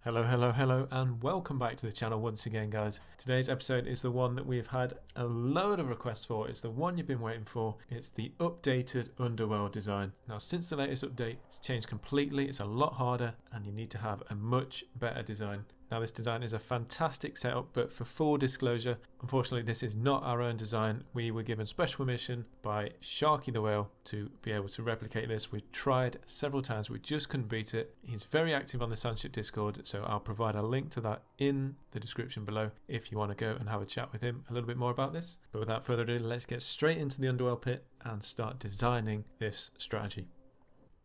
Hello, and welcome back to the channel once again, guys. Today's episode is the one that we've had a load of requests for. It's the one you've been waiting for. It's the updated Underworld design. Now, since the latest update, it's changed completely. It's a lot harder, and you need to have a much better design. Now, this design is a fantastic setup, but for full disclosure, unfortunately, this is not our own design. We were given special permission by Sharky the Whale to be able to replicate this. We've tried several times, we just couldn't beat it. He's very active on the Sandship Discord, so I'll provide a link to that in the description below if you want to go and have a chat with him a little bit more about this. But without further ado, let's get straight into the Underworld Pit and start designing this strategy.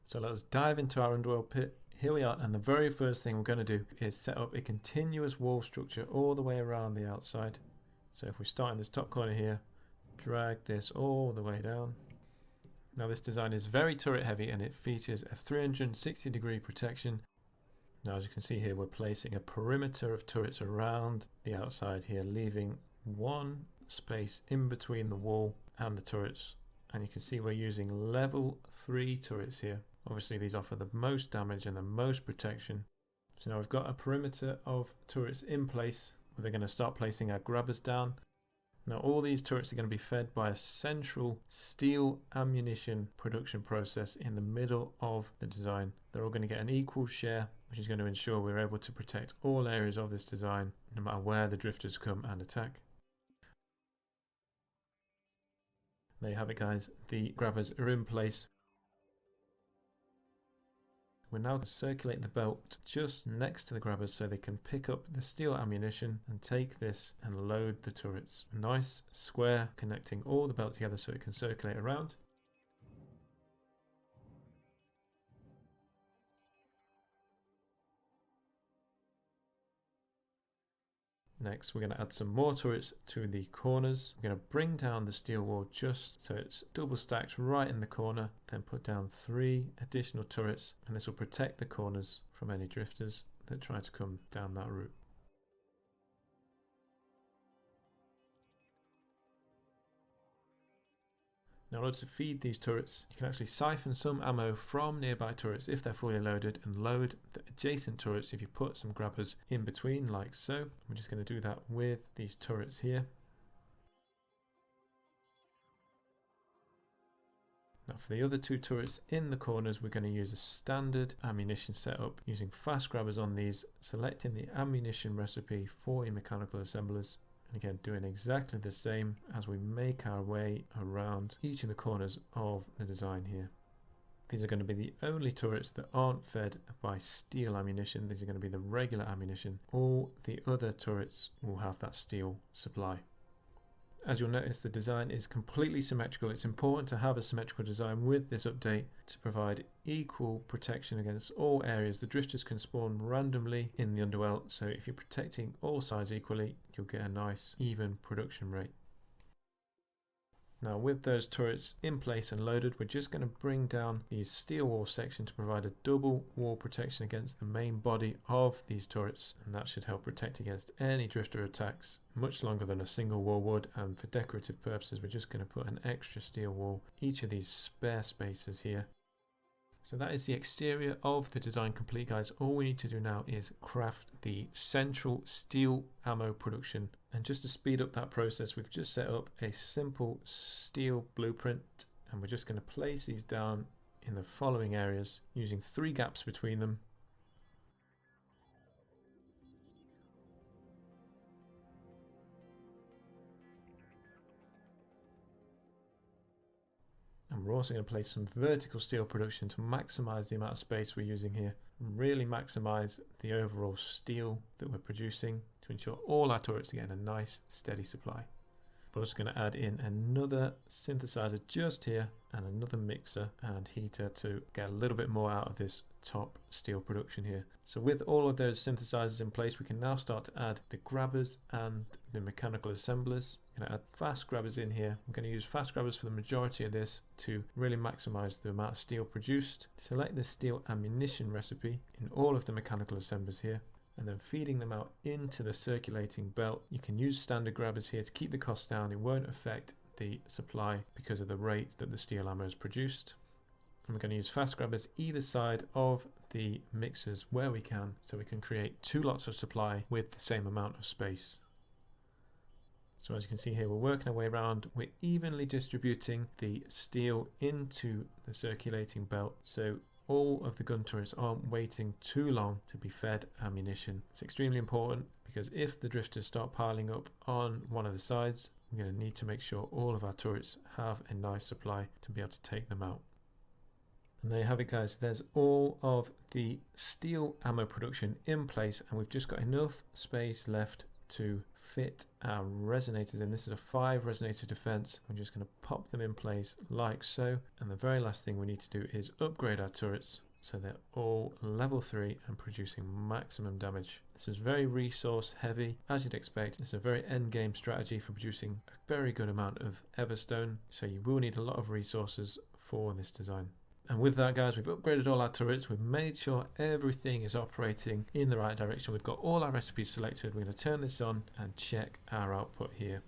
So let's dive into our Underworld Pit. Here we are, and the very first thing we're going to do is set up a continuous wall structure all the way around the outside. So if we start in this top corner here, drag this all the way down. Now this design is very turret heavy and it features a 360-degree protection. Now as you can see here, we're placing a perimeter of turrets around the outside here, leaving one space in between the wall and the turrets. And you can see we're using level 3 turrets here. Obviously these offer the most damage and the most protection. So now we've got a perimeter of turrets in place. We're going to start placing our grabbers down. Now all these turrets are going to be fed by a central steel ammunition production process in the middle of the design. They're all going to get an equal share, which is going to ensure we're able to protect all areas of this design, no matter where the drifters come and attack. There you have it, guys. The grabbers are in place. We're now going to circulate the belt just next to the grabbers so they can pick up the steel ammunition and take this and load the turrets. A nice square connecting all the belt together so it can circulate around. Next, we're going to add some more turrets to the corners. We're going to bring down the steel wall just so it's double stacked right in the corner. Then put down 3 additional turrets, and this will protect the corners from any drifters that try to come down that route. Now in order to feed these turrets, you can actually siphon some ammo from nearby turrets if they're fully loaded and load the adjacent turrets if you put some grabbers in between like so. We're just going to do that with these turrets here. Now for the other 2 turrets in the corners, we're going to use a standard ammunition setup using fast grabbers on these, selecting the ammunition recipe for your mechanical assemblers. And again, doing exactly the same as we make our way around each of the corners of the design here. These are going to be the only turrets that aren't fed by steel ammunition. These are going to be the regular ammunition. All the other turrets will have that steel supply. As you'll notice, the design is completely symmetrical. It's important to have a symmetrical design with this update to provide equal protection against all areas. The drifters can spawn randomly in the Underworld, so if you're protecting all sides equally, you'll get a nice even production rate. Now with those turrets in place and loaded, we're just going to bring down the steel wall section to provide a double wall protection against the main body of these turrets, and that should help protect against any drifter attacks much longer than a single wall would. And for decorative purposes, we're just going to put an extra steel wall each of these spare spaces here. So that is the exterior of the design complete, guys. All we need to do now is craft the central steel ammo production. And just to speed up that process, we've just set up a simple steel blueprint, and we're just going to place these down in the following areas using 3 gaps between them. And we're also going to place some vertical steel production to maximize the amount of space we're using here and really maximize the overall steel that we're producing to ensure all our turrets are getting a nice steady supply. We're also going to add in another synthesizer just here and another mixer and heater to get a little bit more out of this top steel production here. So with all of those synthesizers in place, we can now start to add the grabbers and the mechanical assemblers. We're going to add fast grabbers in here. We're going to use fast grabbers for the majority of this to really maximize the amount of steel produced. Select the steel ammunition recipe in all of the mechanical assemblers here, and then feeding them out into the circulating belt. You can use standard grabbers here to keep the costs down. It won't affect the supply because of the rate that the steel ammo is produced. And we're going to use fast grabbers either side of the mixers where we can, so we can create 2 lots of supply with the same amount of space. So as you can see here, we're working our way around. We're evenly distributing the steel into the circulating belt, so all of the gun turrets aren't waiting too long to be fed ammunition. It's extremely important because if the drifters start piling up on one of the sides, we're going to need to make sure all of our turrets have a nice supply to be able to take them out. And there you have it, guys. There's all of the steel ammo production in place, and we've just got enough space left to fit our resonators in. This is a 5 resonator defense. We're just going to pop them in place like so. And the very last thing we need to do is upgrade our turrets so they're all level 3 and producing maximum damage. This is very resource heavy, as you'd expect. It's a very end game strategy for producing a very good amount of everstone, so you will need a lot of resources for this design. And with that, guys, we've upgraded all our turrets. We've made sure everything is operating in the right direction. We've got all our recipes selected. We're going to turn this on and check our output here.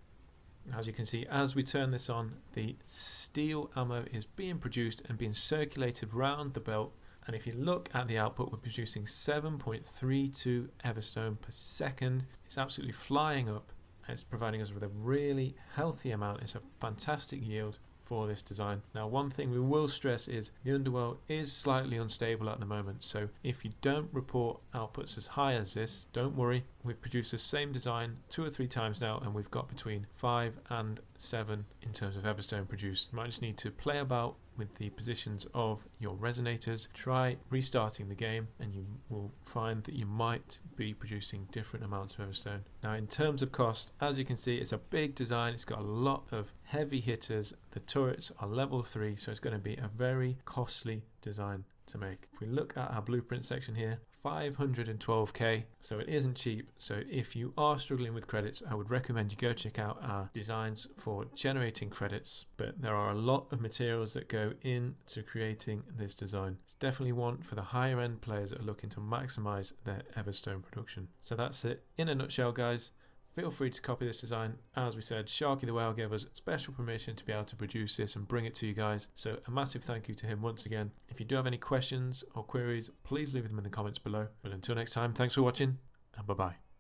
As you can see, as we turn this on, the steel ammo is being produced and being circulated round the belt. And if you look at the output, we're producing 7.32 everstone per second. It's absolutely flying up. And it's providing us with a really healthy amount. It's a fantastic yield for this design. Now, one thing we will stress is the Underworld is slightly unstable at the moment, so if you don't report outputs as high as this, don't worry. We've produced the same design 2 or 3 times now, and we've got between 5 and 7 in terms of everstone produced. You might just need to play about with the positions of your resonators, try restarting the game, and you will find that you might be producing different amounts of everstone. Now, in terms of cost, as you can see, it's a big design. It's got a lot of heavy hitters. The turrets are level 3, so it's going to be a very costly design to make. If we look at our blueprint section here, 512k, so it isn't cheap. So if you are struggling with credits, I would recommend you go check out our designs for generating credits. But there are a lot of materials that go into creating this design. It's definitely one for the higher end players that are looking to maximize their everstone production. So that's it in a nutshell, guys. Feel free to copy this design. As we said, Sharky the Whale gave us special permission to be able to produce this and bring it to you guys. So a massive thank you to him once again. If you do have any questions or queries, please leave them in the comments below. But until next time, thanks for watching and bye-bye.